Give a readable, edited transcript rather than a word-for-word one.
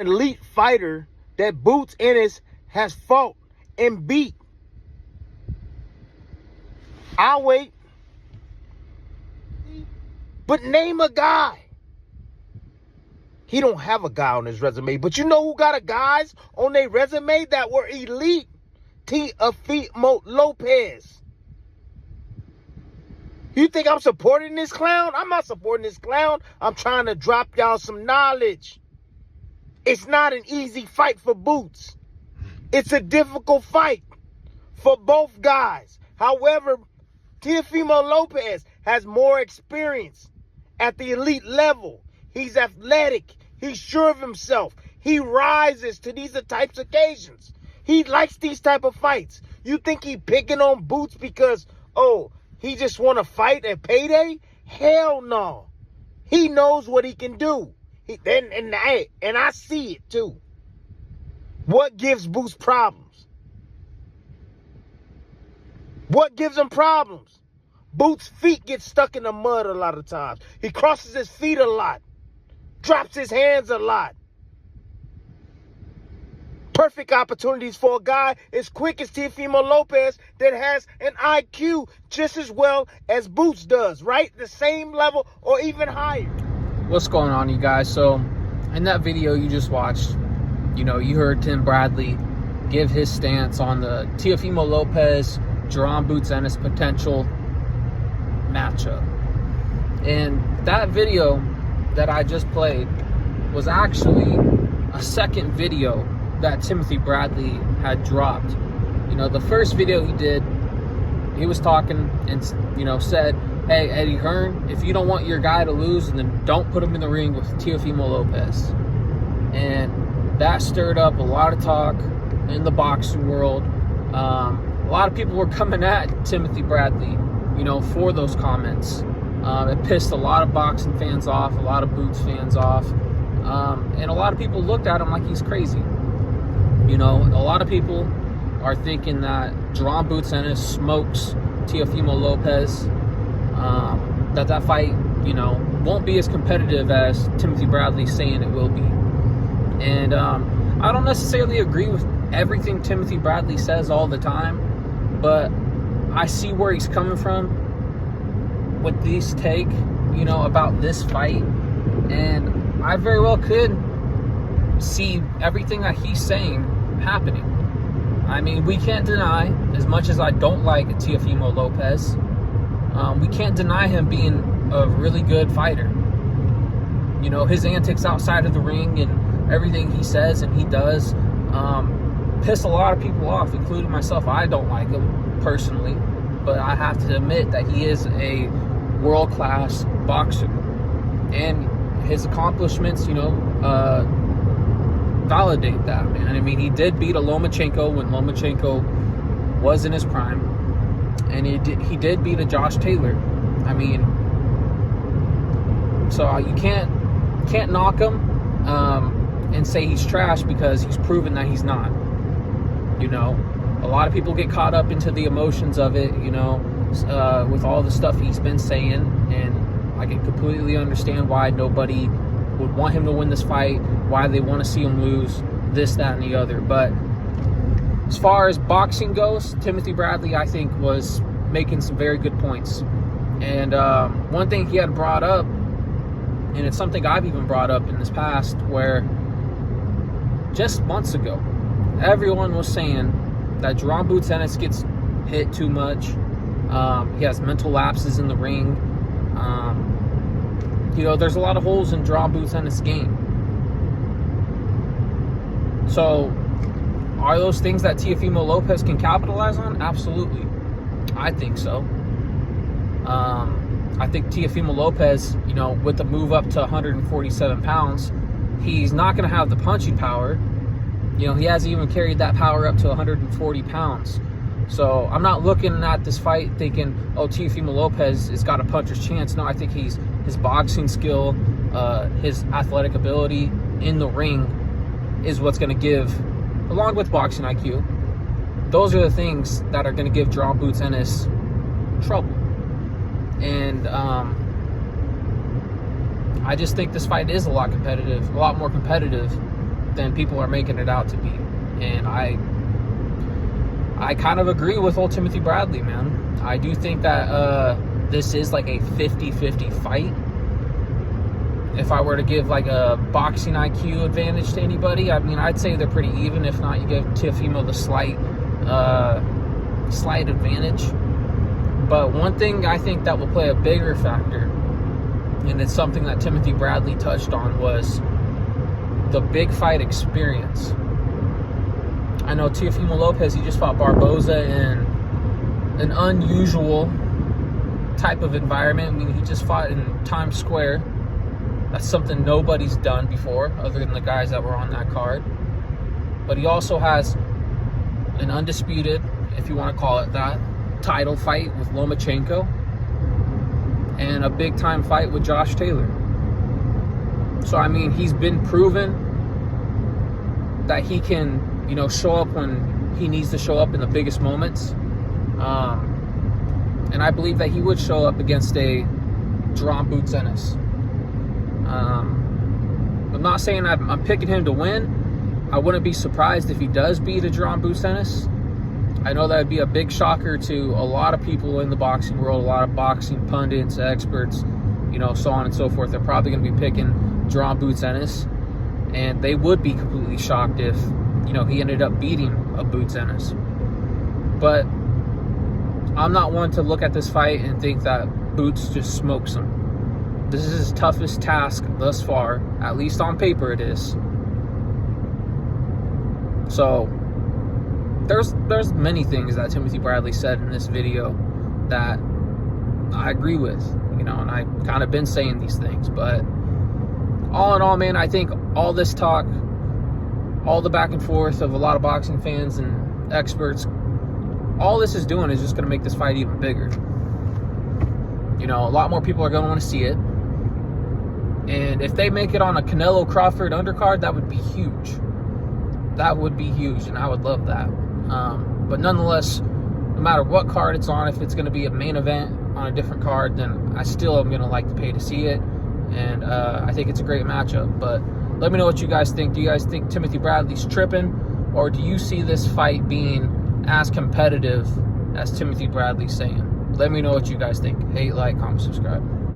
elite fighter that Boots Ennis has fought and beat. I'll wait. But name a guy. He don't have a guy on his resume. But you know who got a guys on their resume that were elite? Teofimo Lopez. You think I'm supporting this clown? I'm not supporting this clown. I'm trying to drop y'all some knowledge. It's not an easy fight for Boots. It's a difficult fight for both guys. However, Teofimo Lopez has more experience at the elite level. He's athletic. He's sure of himself. He rises to these types of occasions. He likes these type of fights. You think he picking on Boots because, oh, he just want to fight at payday? Hell no. He knows what he can do. And I see it too. What gives Boots problems? What gives him problems? Boots' feet get stuck in the mud a lot of times. He crosses his feet a lot. Drops his hands a lot. Perfect opportunities for a guy as quick as Teofimo Lopez that has an IQ just as well as Boots does, right? The same level or even higher. What's going on, you guys? So in that video you just watched, you heard Tim Bradley give his stance on the Teofimo Lopez, Jaron Boots Ennis potential matchup. And that video that I just played was actually a second video that Timothy Bradley had dropped. The first video he did, he was talking and, said, hey, Eddie Hearn, if you don't want your guy to lose, then don't put him in the ring with Teofimo Lopez. And that stirred up a lot of talk in the boxing world. A lot of people were coming at Timothy Bradley, for those comments. It pissed a lot of boxing fans off, a lot of Boots fans off. And a lot of people looked at him like he's crazy. A lot of people are thinking that Jaron Boots Ennis smokes Teofimo Lopez. That fight, won't be as competitive as Timothy Bradley's saying it will be. And I don't necessarily agree with everything Timothy Bradley says all the time, but I see where he's coming from with this take, about this fight. And I very well could see everything that he's saying happening. I mean, we can't deny, as much as I don't like Teofimo Lopez, we can't deny him being a really good fighter. His antics outside of the ring and everything he says and he does piss a lot of people off, including myself. I don't like him personally, but I have to admit that he is a world-class boxer. And his accomplishments, validate that, man. I mean, he did beat a Lomachenko when Lomachenko was in his prime, and he did beat a Josh Taylor. I mean, so you can't knock him and say he's trash because he's proven that he's not. A lot of people get caught up into the emotions of it, with all the stuff he's been saying, and I can completely understand why nobody would want him to win this fight, why they want to see him lose, this, that, and the other. But as far as boxing goes, Timothy Bradley, I think, was making some very good points. And one thing he had brought up, and it's something I've even brought up in this past, where just months ago, everyone was saying that Jaron Boots Ennis gets hit too much. He has mental lapses in the ring. There's a lot of holes in Jaron Boots Ennis' game. So, are those things that Teofimo Lopez can capitalize on? Absolutely. I think so. I think Teofimo Lopez, with the move up to 147 pounds, he's not going to have the punching power. He hasn't even carried that power up to 140 pounds. So I'm not looking at this fight thinking, oh, Teofimo Lopez has got a puncher's chance. No, I think his boxing skill, his athletic ability in the ring is what's going to give, along with boxing IQ, those are the things that are going to give Jaron Boots Ennis trouble. And I just think this fight is a lot more competitive than people are making it out to be. And I kind of agree with old Timothy Bradley, man. I do think that this is like a 50-50 fight. If I were to give like a boxing IQ advantage to anybody, I mean, I'd say they're pretty even. If not, you give Teofimo the slight advantage. But one thing I think that will play a bigger factor, and it's something that Timothy Bradley touched on, was the big fight experience. I know Teofimo Lopez, he just fought Barboza in an unusual type of environment. I mean, he just fought in Times Square. That's something nobody's done before, other than the guys that were on that card. But he also has an undisputed, if you want to call it that, title fight with Lomachenko, and a big-time fight with Josh Taylor. So, I mean, he's been proven that he can, you know, show up when he needs to show up in the biggest moments. And I believe that he would show up against a Jaron Ennis. I'm not saying I'm picking him to win. I wouldn't be surprised if he does beat a Jaron Ennis. I know that would be a big shocker to a lot of people in the boxing world, a lot of boxing pundits, experts, you know, so on and so forth. They're probably going to be picking Jaron Ennis, and they would be completely shocked if, you know, he ended up beating a Ennis. But I'm not one to look at this fight and think that Boots just smokes him. This is his toughest task thus far, at least on paper it is. So there's many things that Timothy Bradley said in this video that I agree with, you know, and I've kind of been saying these things. But all in all, man, I think all this talk, all the back and forth of a lot of boxing fans and experts, all this is doing is just going to make this fight even bigger. You know, a lot more people are going to want to see it. And if they make it on a Canelo Crawford undercard, that would be huge. That would be huge, and I would love that. But nonetheless, no matter what card it's on, if it's going to be a main event on a different card, then I still am going to like to pay to see it. And I think it's a great matchup. But let me know what you guys think. Do you guys think Timothy Bradley's tripping? Or do you see this fight being as competitive as Timothy Bradley's saying? Let me know what you guys think. Hate, like, comment, subscribe.